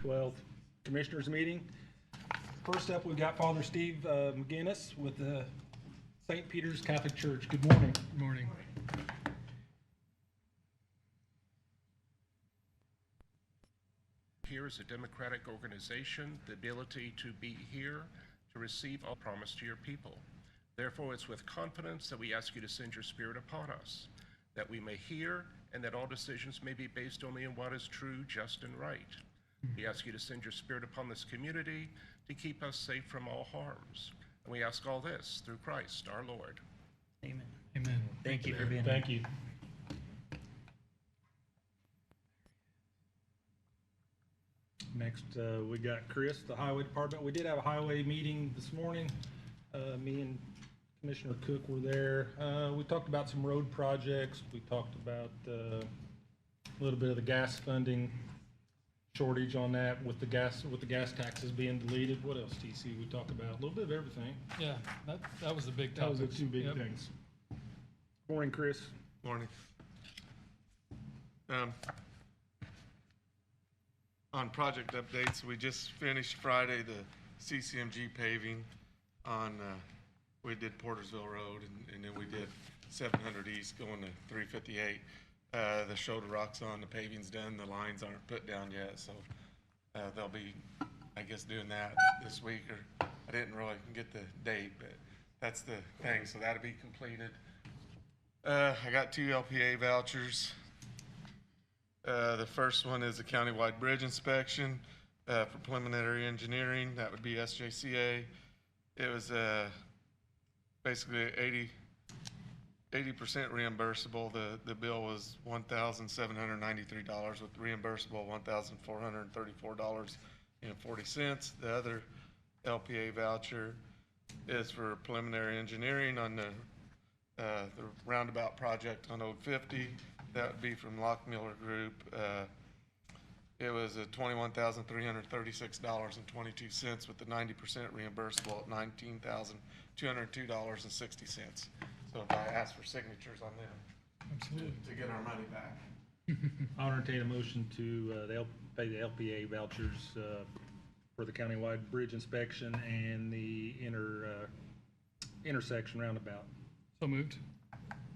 12th Commissioners meeting. First up, we've got Father Steve McGinnis with the St. Peter's Catholic Church. Good morning. Good morning. Here is a democratic organization, the ability to be here to receive all promise to your people. Therefore, it's with confidence that we ask you to send your Spirit upon us, that we may hear and that all decisions may be based only on what is true, just, and right. We ask you to send your Spirit upon this community to keep us safe from all harms. And we ask all this through Christ our Lord. Amen. Amen. Thank you for being here. Thank you. Next, we got Chris, the Highway Department. We did have a highway meeting this morning. Me and Commissioner Cook were there. We talked about some road projects. We talked about a little bit of the gas funding shortage on that with the gas taxes being deleted. What else, TC? We talked about a little bit of everything. Yeah, that was the big That topic. was the two big things. Morning, Chris. Morning. On project updates, we just finished Friday the CCMG paving on, we did Portersville Road and then we did 700 East going to 358. The shoulder rock's on, the paving's done, the lines aren't put down yet, so they'll be, I guess, doing that this week, or I didn't really get the date, but that's the thing, so that'll be completed. I got 2 LPA vouchers. The first one is a countywide bridge inspection for preliminary engineering. That would be SJCA. It was basically 80% reimbursable. The bill was $1,793 with reimbursable $1,434.40. The other LPA voucher is for preliminary engineering on the roundabout project on Ode 50. That would be from Lockmiller Group. It was a $21,336.22 with the 90% reimbursable at $19,202.60. So if I ask for signatures on them to get our money back. I'll entertain a motion to pay the LPA vouchers for the countywide bridge inspection and the intersection roundabout. So moved.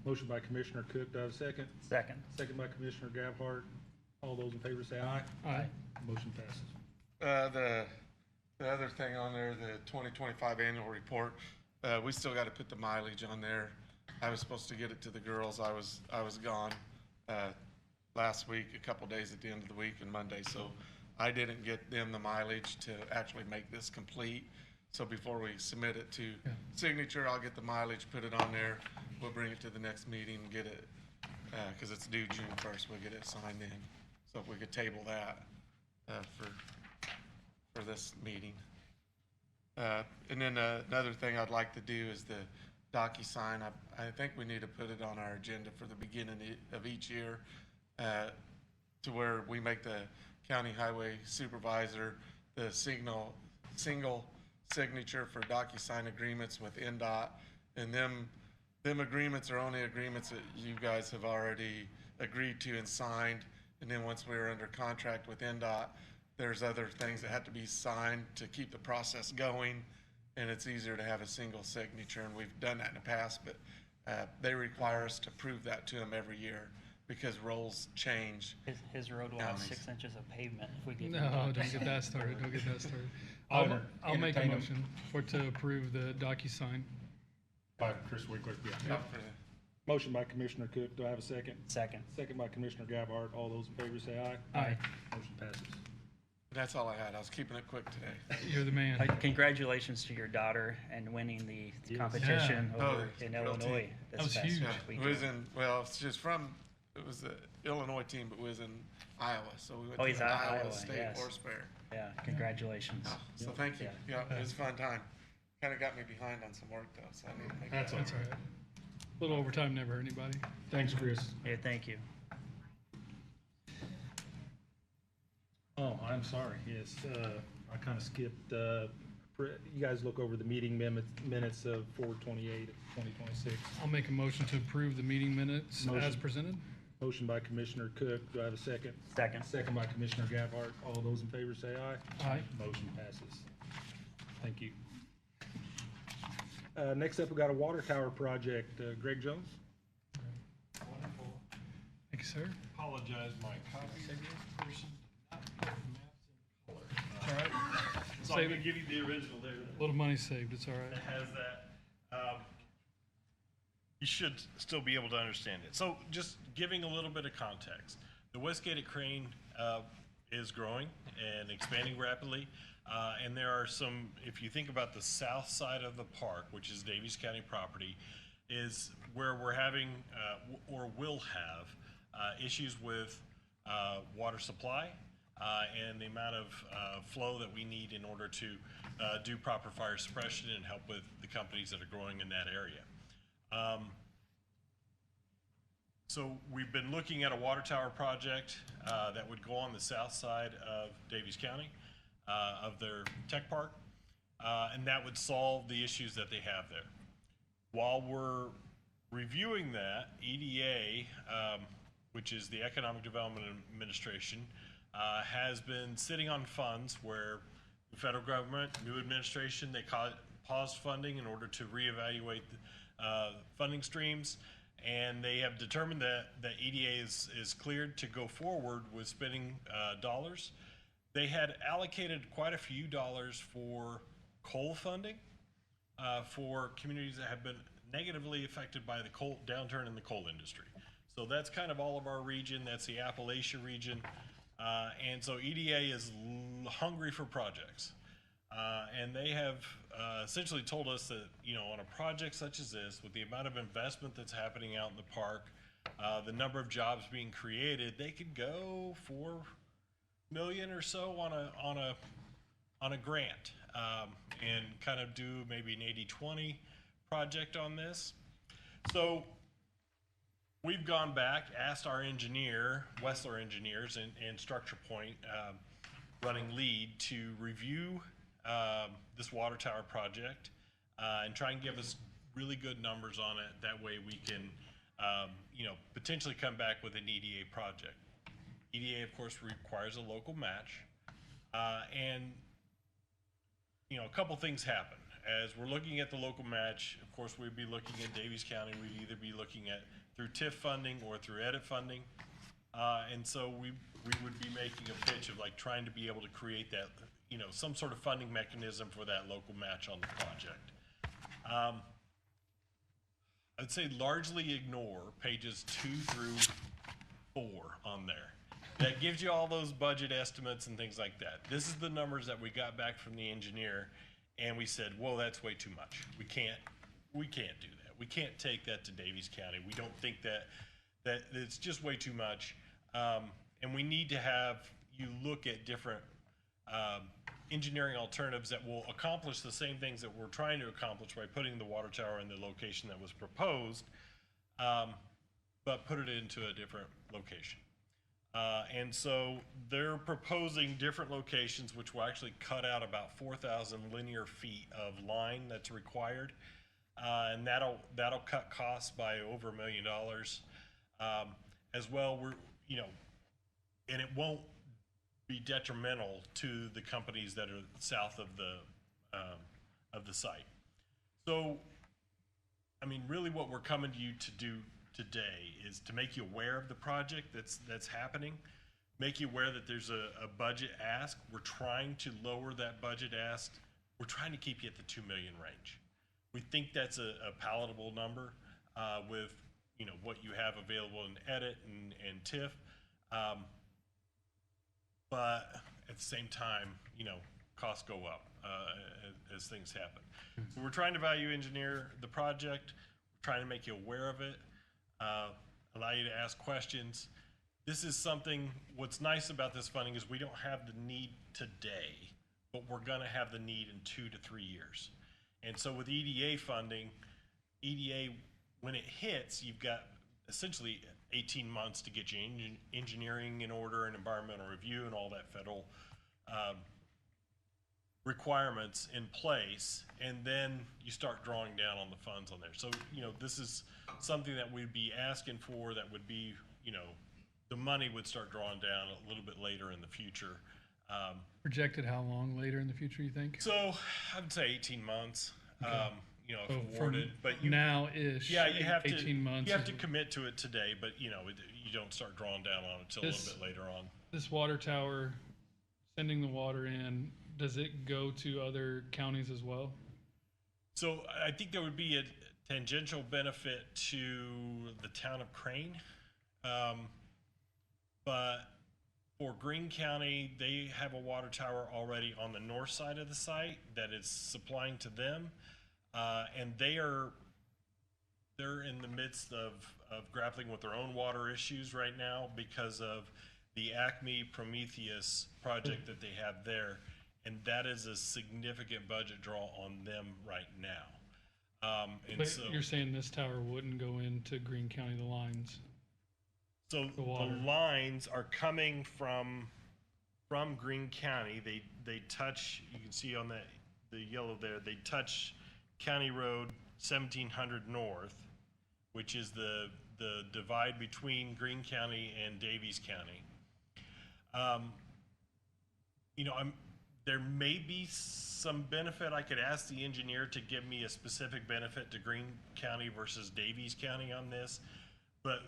Motion by Commissioner Cook. Do I have a second? Second. Second by Commissioner Gabhart. All those in favor say aye. Aye. Motion passes. The other thing on there, the 2025 annual report, we still got to put the mileage on there. I was supposed to get it to the girls. I was gone last week, a couple days at the end of the week and Monday, so I didn't get them the mileage to actually make this complete. So before we submit it to signature, I'll get the mileage, put it on there. We'll bring it to the next meeting and get it, because it's due June 1st. We'll get it signed in. So if we could table that for this meeting. And then another thing I'd like to do is the DocuSign. I think we need to put it on our agenda for the beginning of each year to where we make the county highway supervisor the single signature for DocuSign agreements with NDOT, and them agreements are only agreements that you guys have already agreed to and signed. And then once we're under contract with NDOT, there's other things that have to be signed to keep the process going, and it's easier to have a single signature, and we've done that in the past, but they require us to prove that to them every year because roles change. His road will have 6 inches of pavement if we get. No, don't get that started. Don't get that started. I'll make a motion to approve the DocuSign. By Chris Wickler. Yeah. Motion by Commissioner Cook. Do I have a second? Second. Second by Commissioner Gabhart. All those in favor say aye. Aye. Motion passes. That's all I had. I was keeping it quick today. You're the man. Congratulations to your daughter and winning the competition over in Illinois. That was huge. Yeah, it was it was the Illinois team, but was in Iowa. So we went to the Iowa State Horse Fair. Yeah, congratulations. So thank you. Yeah, it was a fun time. Kind of got me behind on some work though, so I need to make That's that. That's all right. A little overtime never hurt anybody. Thanks, Chris. Yeah, thank you. Oh, I'm sorry. Yes, I kind of skipped. You guys look over the meeting minutes of 4/28 of 2026. I'll make a motion to approve the meeting minutes as presented. Motion by Commissioner Cook. Do I have a second? Second. Second by Commissioner Gabhart. All those in favor say aye. Aye. Motion passes. Thank you. Next up, we got a water tower project. Greg Jones? Thank you, sir. Apologize, my copy of this person did not put maps in color. All right. So I'm Save gonna it. give you the original there A little money saved, it's all right. that has that. You should still be able to understand it. So just giving a little bit of context. The Westgate at Crane is growing and expanding rapidly. And there are some, if you think about the south side of the park, which is Davies County property, is where we're having, or will have, issues with water supply and the amount of flow that we need in order to do proper fire suppression and help with the companies that are growing in that area. So we've been looking at a water tower project that would go on the south side of Davies County, of their tech park, and that would solve the issues that they have there. While we're reviewing that, EDA, which is the Economic Development Administration, has been sitting on funds where the federal government, new administration, they paused funding in order to reevaluate funding streams, and they have determined that EDA is cleared to go forward with spending dollars. They had allocated quite a few dollars for coal funding for communities that have been negatively affected by the coal downturn in the coal industry. So that's kind of all of our region. That's the Appalachia region. And so EDA is hungry for projects. And they have essentially told us that, you know, on a project such as this, with the amount of investment that's happening out in the park, the number of jobs being created, they could go $4 million or so on a grant, and kind of do maybe an 80-20 project on this. So we've gone back, asked our engineer, Wessler Engineers and Structure Point, running lead, to review this water tower project and try and give us really good numbers on it. That way we can, you know, potentially come back with an EDA project. EDA, of course, requires a local match. And, you know, a couple things happen. As we're looking at the local match, of course, we'd be looking at Davies County. We'd either be looking at through TIF funding or through EDIT funding. And so we would be making a pitch of like trying to be able to create that, you know, some sort of funding mechanism for that local match on the project. I'd say largely ignore pages 2 through 4 on there. That gives you all those budget estimates and things like that. This is the numbers that we got back from the engineer, and we said, whoa, that's way too much. We can't do that. We can't take that to Davies County. We don't think that it's just way too much. And we need to have you look at different engineering alternatives that will accomplish the same things that we're trying to accomplish by putting the water tower in the location that was proposed, but put it into a different location. And so they're proposing different locations, which will actually cut out about 4,000 linear feet of line that's required. And that'll cut costs by over $1 million. As well, you know, and it won't be detrimental to the companies that are south of the site. So, I mean, really what we're coming to you to do today is to make you aware of the project that's happening, make you aware that there's a budget ask. We're trying to lower that budget ask. We're trying to keep you at the 2 million range. We think that's a palatable number with, you know, what you have available in EDIT and TIF. But at the same time, you know, costs go up as things happen. So we're trying to value engineer the project. We're trying to make you aware of it, allow you to ask questions. This is something, what's nice about this funding is we don't have the need today, but we're gonna have the need in 2 to 3 years. And so with EDA funding, EDA, when it hits, you've got essentially 18 months to get your engineering in order and environmental review and all that federal requirements in place, and then you start drawing down on the funds on there. So, you know, this is something that we'd be asking for that would be, you know, the money would start drawing down a little bit later in the future. Projected how long later in the future, you think? So I would say 18 months, you know, So if from awarded, but you, now-ish, yeah, you have 18 months. you have is- to commit to it today, but you know, you don't start drawing down on it till a This- little bit later on. This water tower, sending the water in, does it go to other counties as well? So I think there would be a tangential benefit to the town of Crane. But for Greene County, they have a water tower already on the north side of the site that is supplying to them. And they're in the midst of grappling with their own water issues right now because of the Acme Prometheus project that they have there. And that is a significant budget draw on them right now. And But so, you're saying this tower wouldn't go into Greene County, the lines? so the water. the lines are coming from Greene County. They touch, you can see on the yellow there, they touch County Road 1700 North, which is the divide between Greene County and Davies County. You know, there may be some benefit. I could ask the engineer to give me a specific benefit to Greene County versus Davies County on this, but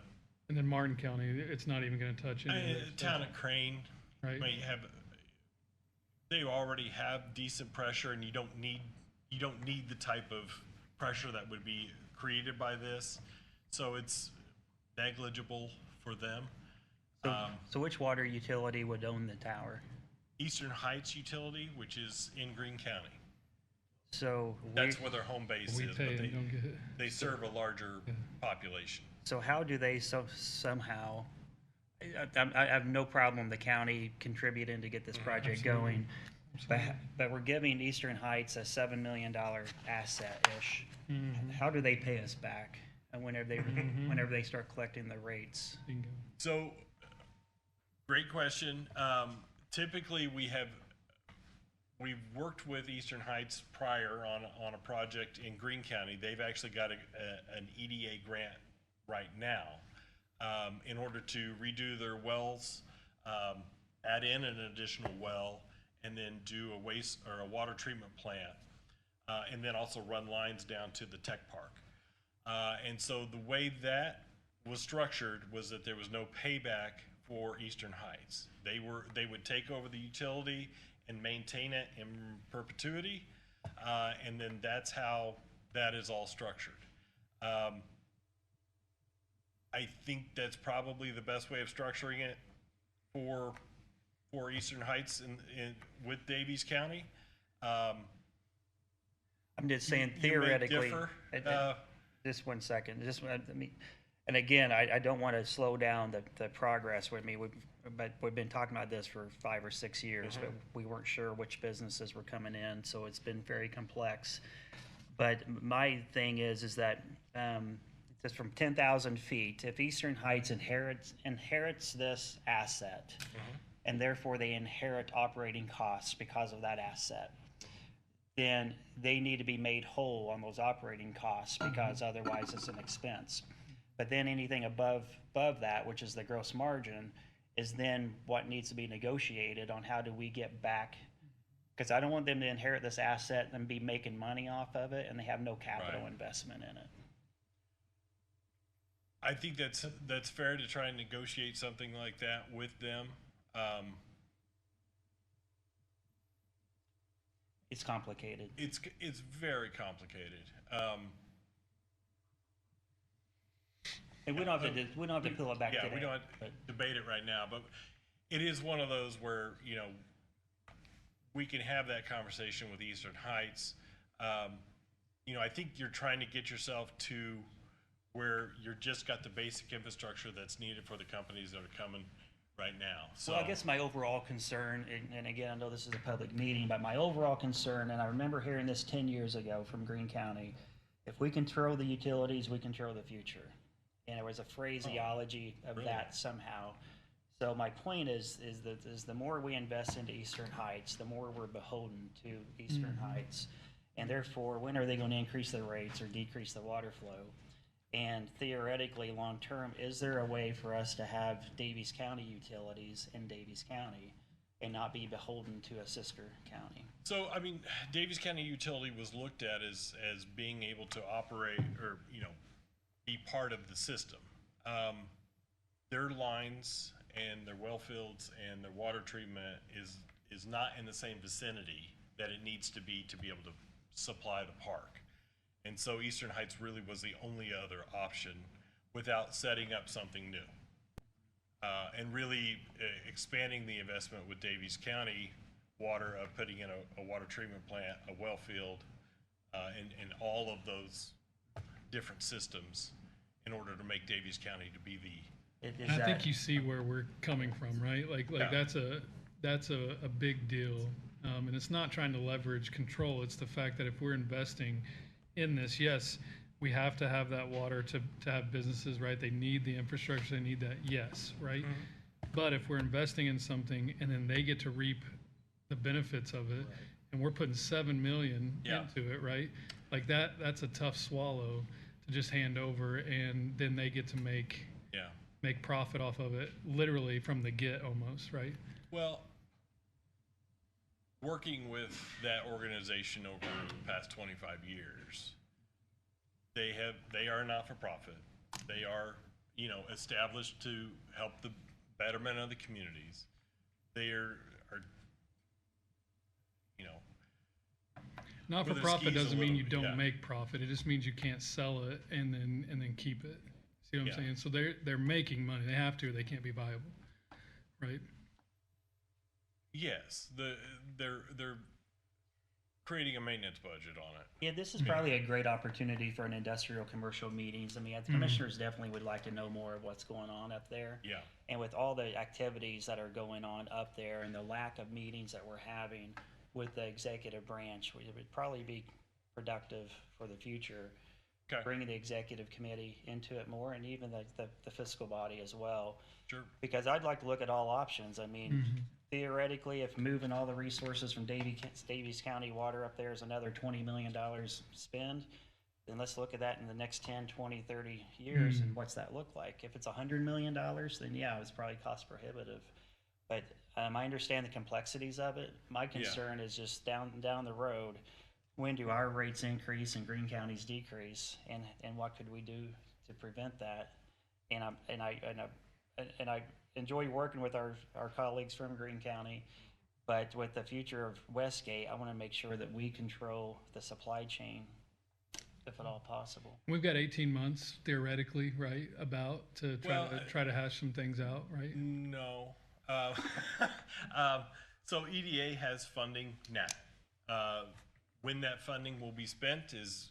And then Martin County, it's not even gonna touch any of it, town of Crane right? may have, they already have decent pressure, and you don't need the type of pressure that would be created by this, so it's negligible for them. So which water utility would own the tower? Eastern Heights Utility, which is in Greene County, So that's where their home base We is, pay but and don't get it. they serve a larger population. So how do they somehow, I have no problem the county contributing to get this project going, but we're giving Eastern Heights a $7 million asset-ish. How do they pay us back whenever they start collecting the rates? Bingo. So, great question. Typically, we've worked with Eastern Heights prior on a project in Greene County. They've actually got an EDA grant right now in order to redo their wells, add in an additional well, and then do a waste or a water treatment plant, and then also run lines down to the tech park. And so the way that was structured was that there was no payback for Eastern Heights. They would take over the utility and maintain it in perpetuity, and then that's how that is all structured. I think that's probably the best way of structuring it for Eastern Heights with Davies County. I'm just saying You may theoretically. differ, Just one second, and again, I don't want to slow down the progress with me, but we've been talking about this for 5 or 6 years, but we weren't sure which businesses were coming in, so it's been very complex. But my thing is that, just from 10,000 feet, if Eastern Heights inherits this asset, and therefore they inherit operating costs because of that asset, then they need to be made whole on those operating costs because otherwise it's an expense. But then anything above that, which is the gross margin, is then what needs to be negotiated on how do we get back. Because I don't want them to inherit this asset and be making money off of it and they have no capital Right. investment in it. I think that's fair to try and negotiate something like that with them. It's complicated. It's very complicated. And we don't have to pull it back Yeah, today. we don't but- debate it right now, but it is one of those where, you know, we can have that conversation with Eastern Heights. You know, I think you're trying to get yourself to where you're just got the basic infrastructure that's needed for the companies that are coming right now. So Well, I guess my overall concern, and again, I know this is a public meeting, but my overall concern, and I remember hearing this 10 years ago from Greene County, if we control the utilities, we control the future. And there was a phraseology of really? that somehow. So my point is the more we invest into Eastern Heights, the more we're beholden to Eastern Heights. And therefore, when are they going to increase their rates or decrease the water flow? And theoretically, long-term, is there a way for us to have Davies County utilities in Davies County and not be beholden to a sister county? So, I mean, Davies County Utility was looked at as being able to operate or, be part of the system. Their lines and their well fields and their water treatment is not in the same vicinity that it needs to be able to supply the park. And so Eastern Heights really was the only other option without setting up something new. And really expanding the investment with Davies County Water, putting in a water treatment plant, a well field, and all of those different systems in order to make Davies County to be the Is And I that- think you see where we're coming from, right? Like Yeah. that's a big deal. And it's not trying to leverage control. It's the fact that if we're investing in this, yes, we have to have that water to have businesses, right? They need the infrastructure, they need that, yes, right? But if we're investing in something and then they get to reap the benefits of it, and we're putting 7 million Yeah. into it, right? Like that's a tough swallow to just hand over, and then they get to make profit off of it, literally from the get almost, right? Well, working with that organization over the past 25 years, they are not for profit. They are, established to help the betterment of the communities. They are Not for Where their profit skis a doesn't mean little- you don't yeah. make profit. It just means you can't sell it and then keep it. See what I'm Yeah. saying? So they're making money. They have to. Or they can't be viable, right? yes, they're creating a maintenance budget on it. Yeah, this is probably a great opportunity for an industrial commercial meetings. I mean, the commissioners definitely would like to know more of what's going on up there. Yeah. And with all the activities that are going on up there and the lack of meetings that we're having with the executive branch, it would probably be productive for the future. Okay. Bringing the executive committee into it more and even the fiscal body as well. Sure. Because I'd like to look at all options. I mean, theoretically, if moving all the resources from Davies County Water up there is another $20 million spend, then let's look at that in the next 10, 20, 30 years and what's that look like? If it's $100 million, then yeah, it's probably cost prohibitive. But I understand the complexities of it. My concern is just down the road, when do our rates increase and Greene County's decrease, and what could we do to prevent that? And I enjoy working with our colleagues from Greene County, but with the future of Westgate, I want to make sure that we control the supply chain, if at all possible. We've got 18 months theoretically, right, about to try to hash some things out, right? No. So EDA has funding now. When that funding will be spent is,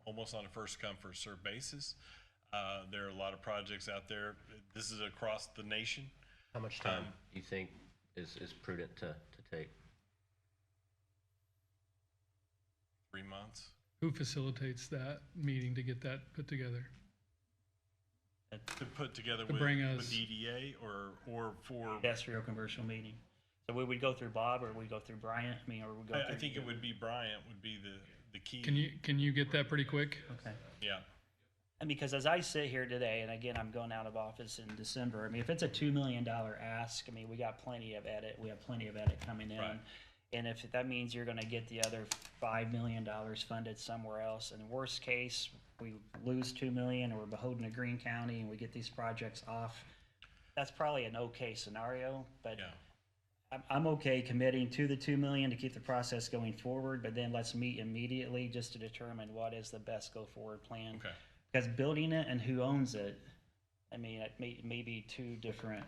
almost on a first come, first served basis. There are a lot of projects out there. This is across the nation. How much time do you think is prudent to take? 3 months. Who facilitates that meeting to get that put together? To put together To with, bring us- with EDA or for, Industrial commercial meeting. So we would go through Bob or we go through Bryant? I mean, or we go through? I think it would be Bryant would be the key. Can you get that pretty quick? Okay. Yeah. And because as I sit here today, and again, I'm going out of office in December, I mean, if it's a $2 million ask, I mean, we got plenty of edit. We have plenty of edit coming in. Right. And if that means you're gonna get the other $5 million funded somewhere else, in the worst case, we lose 2 million, or we're beholden to Greene County and we get these projects off, that's probably an okay scenario, but Yeah. I'm okay committing to the 2 million to keep the process going forward, but then let's meet immediately just to determine what is the best go forward plan. Okay. Because building it and who owns it, I mean, it may be two different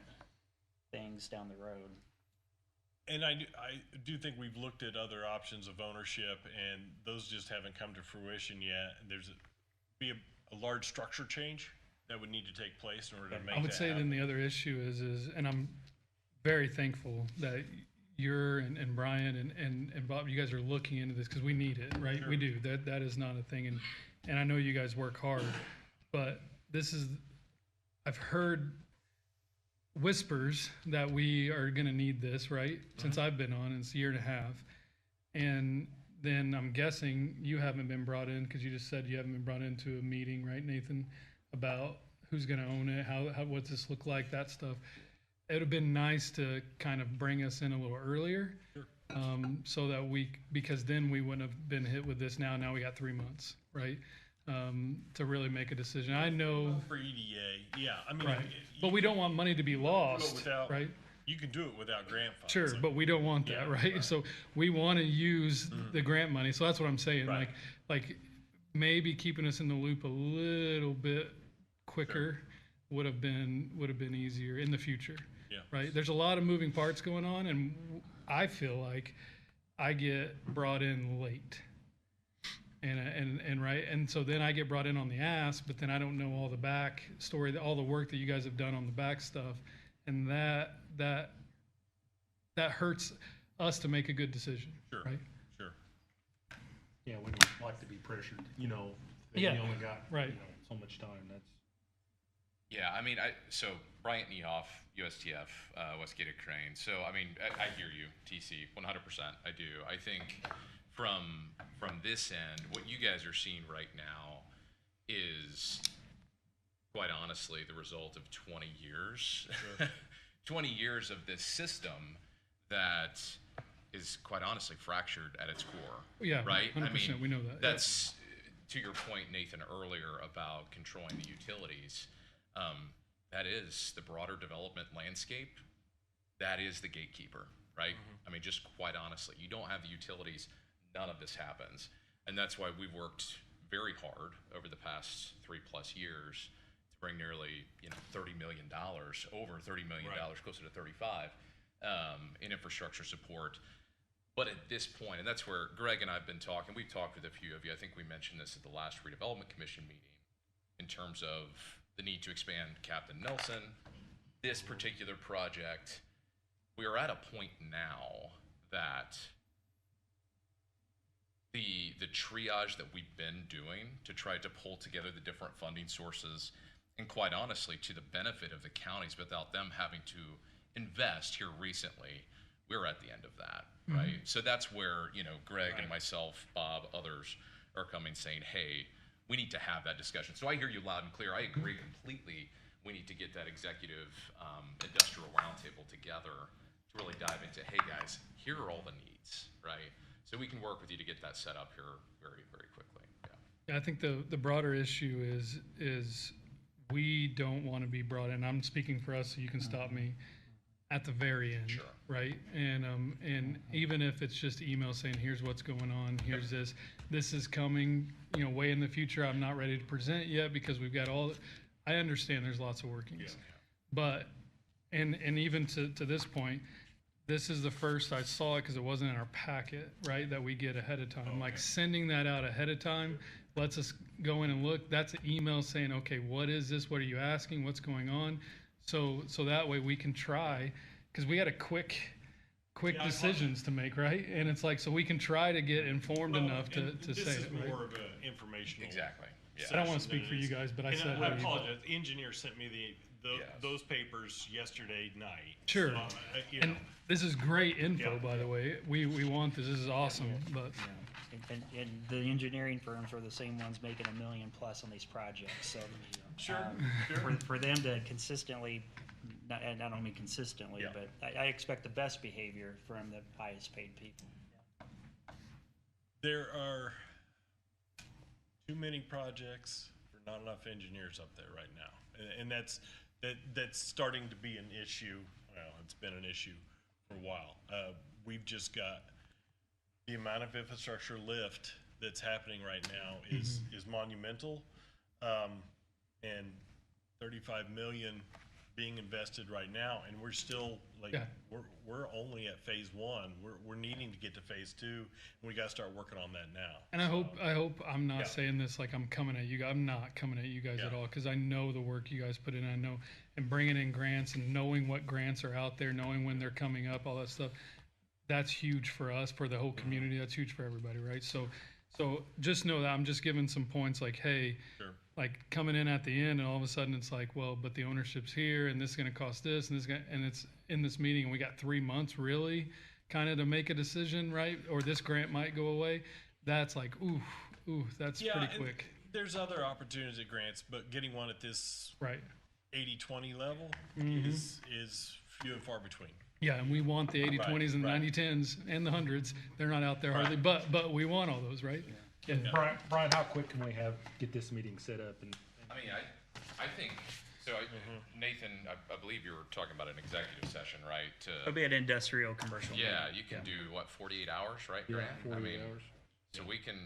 things down the road. And I do think we've looked at other options of ownership, and those just haven't come to fruition yet. There's a large structure change that would need to take place in order to make I would that say happen. then the other issue is, and I'm very thankful that you're and Brian and Bob, you guys are looking into this because we need it, right? Sure. We do. That is not a thing, and I know you guys work hard, but this is, I've heard whispers that we are going to need this, right? Since I've been on, it's a year and a half, and then I'm guessing you haven't been brought in, because you just said you haven't been brought into a meeting, right, Nathan, about who's gonna own it, how what's this look like, that stuff. It would have been nice to kind of bring us in a little earlier. So that because then we wouldn't have been hit with this now we got 3 months, right? To really make a decision. I know, For EDA, yeah, I mean. right, you but we don't want money to be can do it lost, without- right? You can do it without grant funds. Sure, Like, but we don't want that, Yeah, right? right. So we want to use the grant money. So that's what I'm saying. Right. Like maybe keeping us in the loop a little bit quicker would have been easier in the future. Yeah. Right. There's a lot of moving parts going on, and I feel like I get brought in late. And right, and so then I get brought in on the ass, but then I don't know all the back story, all the work that you guys have done on the back stuff, and that hurts us to make a good decision, Sure. right? Sure. Yeah, we don't like to be pressured, that we Yeah, only got, right. so much time, that's. Yeah, I mean, so Bryant Niehoff, USTF, Westgate Crane. So, I mean, I hear you, TC, 100%. I do. I think from this end, what you guys are seeing right now is, quite honestly, the result of 20 years. 20 years of this system that is, quite honestly, fractured at its core. Yeah, Right? 100%, we know that, yeah. That's, to your point, Nathan, earlier about controlling the utilities. That is the broader development landscape. That is the gatekeeper, right? I mean, just quite honestly, you don't have the utilities, none of this happens. And that's why we've worked very hard over the past 3+ years to bring nearly, $30 million, over $30 million, closer to 35, in infrastructure support. But at this point, and that's where Greg and I have been talking, we've talked with a few of you, I think we mentioned this at the last redevelopment commission meeting, in terms of the need to expand Captain Nelson. This particular project, we are at a point now that the triage that we've been doing to try to pull together the different funding sources, and quite honestly, to the benefit of the counties without them having to invest here recently, we're at the end of that, right? So that's where, Greg and myself, Bob, others are coming saying, hey, we need to have that discussion. So I hear you loud and clear. I agree completely. We need to get that executive industrial roundtable together to really dive into, hey guys, here are all the needs, right? So we can work with you to get that set up here very, very quickly. Yeah. I think the broader issue is we don't want to be brought in. I'm speaking for us, so you can stop me at the very end, Sure. right? And even if it's just email saying, here's what's going on, here's this is coming, way in the future. I'm not ready to present yet because we've got I understand there's lots of workings, but and even to this point, this is the first I saw it because it wasn't in our packet, right? That we get ahead of time. Like sending that out ahead of time lets us go in and look. That's an email saying, okay, what is this? What are you asking? What's going on? So that way we can try, because we got a quick decisions to make, right? And it's like, so we can try to get informed enough to say This is it, right? more of an informational. Exactly. Yeah. I don't want to session speak for than it you is- guys, but I And said I what you- apologize, the engineer sent me Yes. those papers yesterday night. Sure. So, And this is great info, Yeah. by the way. We want this. This is awesome, but And the engineering firms were the same ones making $1 million+ on these projects, so. Sure, For them to consistently, not only consistently, Yeah. but I expect the best behavior from the highest paid people. There are too many projects for not enough engineers up there right now. And that's starting to be an issue. Well, it's been an issue for a while. We've just got the amount of infrastructure lift that's happening right now is monumental. And 35 million being invested right now, and we're still like, Yeah. we're only at phase 1. We're needing to get to phase 2, and we gotta start working on that now. and I hope I'm not Yeah. saying this like I'm coming at you. I'm not coming at you guys at Yeah. all, because I know the work you guys put in. I know, and bringing in grants and knowing what grants are out there, knowing when they're coming up, all that stuff. That's huge for us, for the whole community. That's huge for everybody, right? So just know that I'm just giving some points like, hey, Sure. like coming in at the end, and all of a sudden it's like, well, but the ownership's here, and this is going to cost this, and and it's in this meeting, and we got 3 months really, kind of to make a decision, right? Or this grant might go away. That's like, ooh, that's Yeah, pretty and quick. there's other opportunities at grants, but getting one at this Right. 80-20 level Mm-hmm. is few and far between. Yeah, and we want the 80-20s and the right. 90-10s and the 100s. They're not out there hardly, but we want all those, right? Yeah. Brian, how quick can we get this meeting set up and? I mean, I think, so Nathan, I believe you were talking about an executive session, right? It'll be an industrial commercial. Yeah, you can do, what, 48 hours, right, Yeah, Grant? I 48 mean, hours. so we can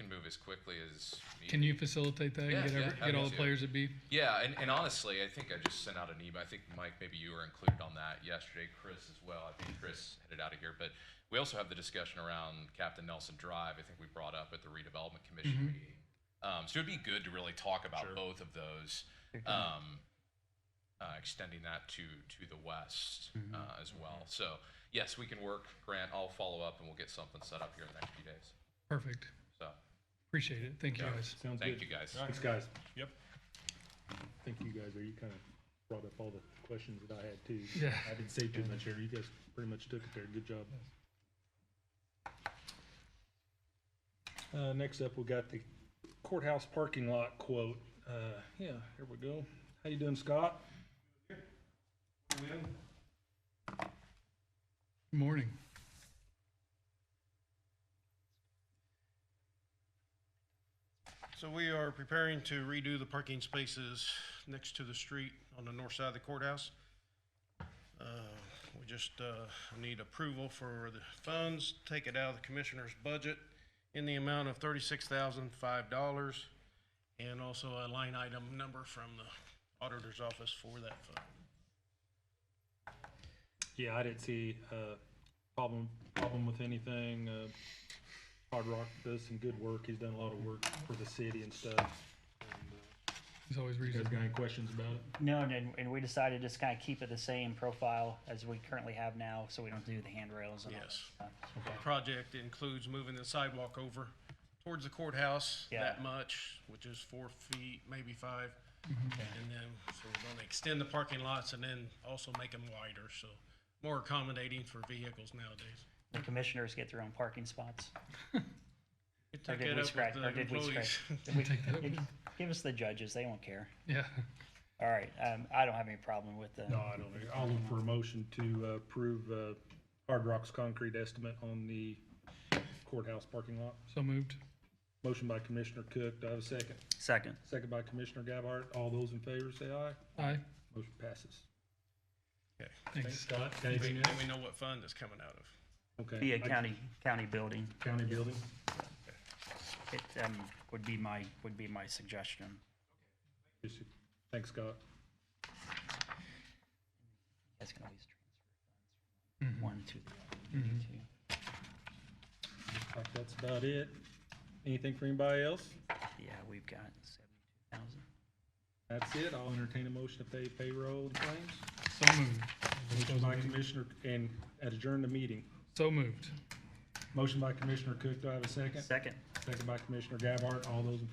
move as quickly as need Can be. you facilitate that Yeah, and yeah, get all happy the to. players to be? Yeah, and honestly, I think I just sent out an email. I think, Mike, maybe you were included on that yesterday, Chris as well. I think Chris headed out of here. But we also have the discussion around Captain Nelson Drive. I think we brought up at the redevelopment commission meeting. So it'd be good to really talk about both of those, extending that to the west as well. So yes, we can work. Grant, I'll follow up and we'll get something set up here in the next few days. Perfect. So Appreciate it. Thank you, guys. Sounds thank good. you guys. Thanks, guys. Yep. Thank you guys, you kind of brought up all the questions that I had too. Yeah. I didn't say too much here. You guys pretty much took it there. Good job. Next up, we got the courthouse parking lot quote. Yeah, here we go. How you doing, Scott? Good morning. So we are preparing to redo the parking spaces next to the street on the north side of the courthouse. We just need approval for the funds, take it out of the commissioner's budget in the amount of $36,005, and also a line item number from the auditor's office for that fund. Yeah, I didn't see problem with anything. Hard Rock does some good work. He's done a lot of work for the city and stuff. It's always You guys reasonable. got any questions about it? No, and we decided to just kind of keep it the same profile as we currently have now, so we don't do the handrails and all that Yes. stuff. The project includes moving the sidewalk over towards the courthouse Yeah. that much, which is 4 feet, maybe 5. And then, so we're gonna extend the parking lots and then also make them wider, so more accommodating for vehicles nowadays. The commissioners get their own parking spots. You Or take did that we up scratch, with or the did we employees. scratch? did we- Take that up. Give us the judges, they won't care. Yeah. All right, I don't have any problem with the. No, I don't. I'll look for a motion to approve Hard Rock's concrete estimate on the courthouse parking lot. So moved. Motion by Commissioner Cook. Do I have a second? Second. Second by Commissioner Gabhart. All those in favor say aye. Aye. Motion passes. Okay. Thanks. Scott. Do Anything we else? know what fund it's coming out of? Okay. Be a county building. County building. It, would be my suggestion. Thanks, Scott. That's gonna always transfer funds from one to the other. Looks like that's about it. Anything for anybody else? Yeah, we've got 72,000. That's it. I'll entertain a motion to pay payroll and claims. So moved. Motion by Commissioner and adjourn the meeting. So moved. Motion by Commissioner Cook. Do I have a second? Second. Second by Commissioner Gabhart. All those in favor